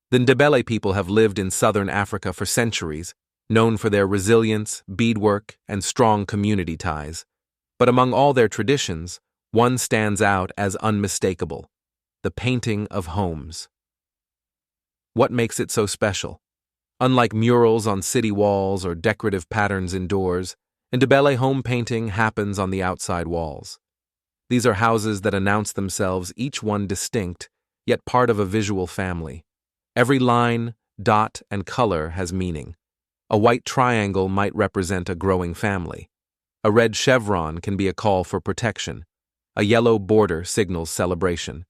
The Ndebele people have lived in southern Africa for centuries, known for their resilience, beadwork, and strong community ties. But among all their traditions, one stands out as unmistakable: the painting of homes. What makes it so special? Unlike murals on city walls or decorative patterns indoors, Ndebele home painting happens on the outside walls. These are houses that announce themselves, each one distinct, yet part of a visual family. Every line, dot, and color has meaning. A white triangle might represent a growing family. A red chevron can be a call for protection. A yellow border signals celebration.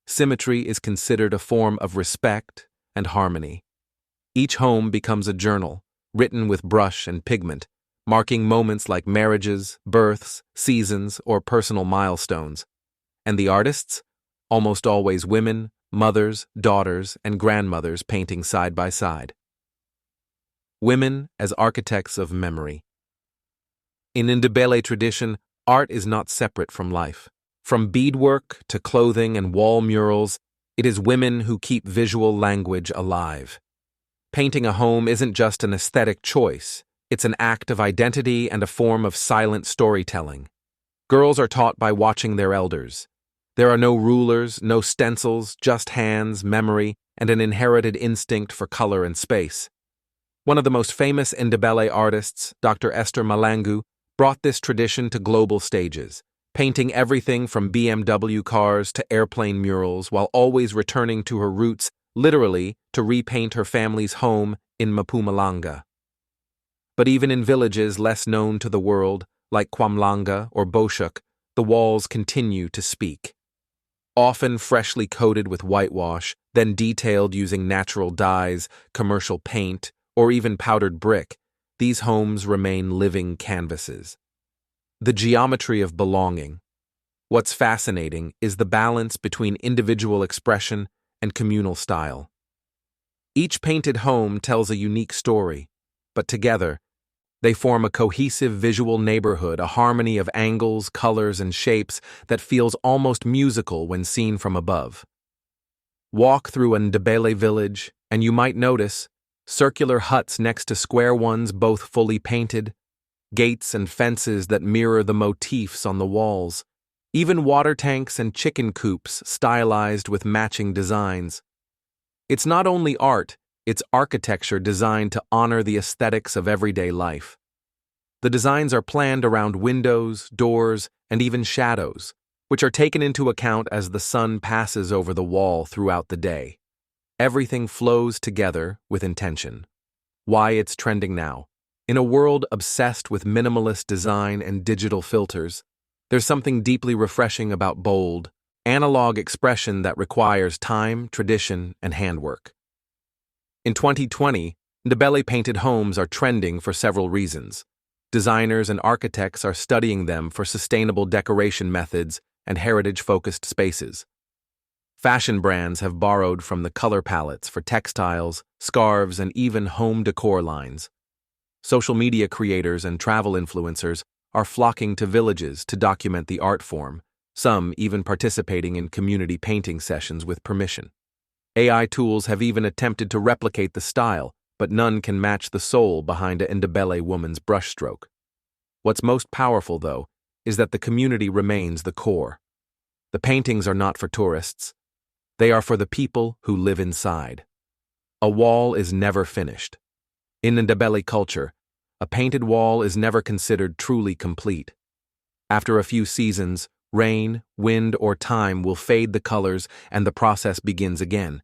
Symmetry is considered a form of respect and harmony. Each home becomes a journal, written with brush and pigment, marking moments like marriages, births, seasons, or personal milestones. And the artists? Almost always women, mothers, daughters, and grandmothers painting side by side. Women as architects of memory. In Ndebele tradition, art is not separate from life. From beadwork to clothing and wall murals, it is women who keep visual language alive. Painting a home isn't just an aesthetic choice, it's an act of identity and a form of silent storytelling. Girls are taught by watching their elders. There are no rulers, no stencils, just hands, memory, and an inherited instinct for color and space. One of the most famous Ndebele artists, Dr. Esther Malangu, brought this tradition to global stages, painting everything from BMW cars to airplane murals while always returning to her roots, literally to repaint her family's home in Mpumalanga. But even in villages less known to the world, like Kwamlanga or Boshuk, the walls continue to speak. Often freshly coated with whitewash, then detailed using natural dyes, commercial paint, or even powdered brick, these homes remain living canvases. The geometry of belonging. What's fascinating is the balance between individual expression and communal style. Each painted home tells a unique story, but together, they form a cohesive visual neighborhood, a harmony of angles, colors, and shapes that feels almost musical when seen from above. Walk through a Ndebele village, and you might notice circular huts next to square ones, both fully painted, gates and fences that mirror the motifs on the walls, even water tanks and chicken coops stylized with matching designs. It's not only art, it's architecture designed to honor the aesthetics of everyday life. The designs are planned around windows, doors, and even shadows, which are taken into account as the sun passes over the wall throughout the day. Everything flows together with intention. Why it's trending now. In a world obsessed with minimalist design and digital filters, there's something deeply refreshing about bold, analog expression that requires time, tradition, and handwork. In 2020, Ndebele painted homes are trending for several reasons. Designers and architects are studying them for sustainable decoration methods and heritage-focused spaces. Fashion brands have borrowed from the color palettes for textiles, scarves, and even home decor lines. Social media creators and travel influencers are flocking to villages to document the art form, some even participating in community painting sessions with permission. AI tools have even attempted to replicate the style, but none can match the soul behind a Ndebele woman's brushstroke. What's most powerful, though, is that the community remains the core. The paintings are not for tourists. They are for the people who live inside. A wall is never finished. In Ndebele culture, a painted wall is never considered truly complete. After a few seasons, rain, wind, or time will fade the colors and the process begins again.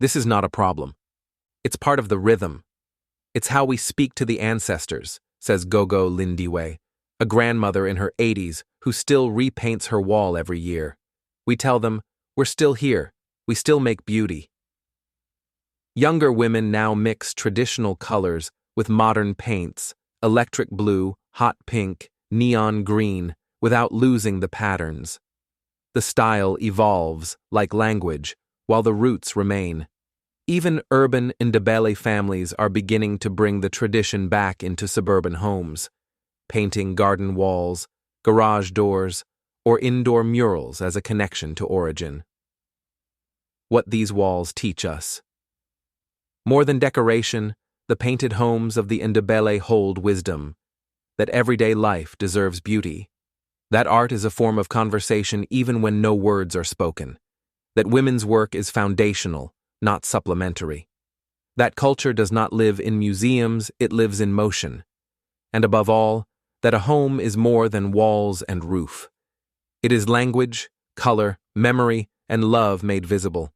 This is not a problem. It's part of the rhythm. It's how we speak to the ancestors, says Gogo Lindiwe, a grandmother in her 80s who still repaints her wall every year. We tell them, we're still here, we still make beauty. Younger women now mix traditional colors with modern paints, electric blue, hot pink, neon green, without losing the patterns. The style evolves, like language, while the roots remain. Even urban Ndebele families are beginning to bring the tradition back into suburban homes, painting garden walls, garage doors, or indoor murals as a connection to origin. What these walls teach us. More than decoration, the painted homes of the Ndebele hold wisdom, that everyday life deserves beauty, that art is a form of conversation even when no words are spoken, that women's work is foundational, not supplementary, that culture does not live in museums, it lives in motion, and above all, that a home is more than walls and roof. It is language, color, memory, and love made visible.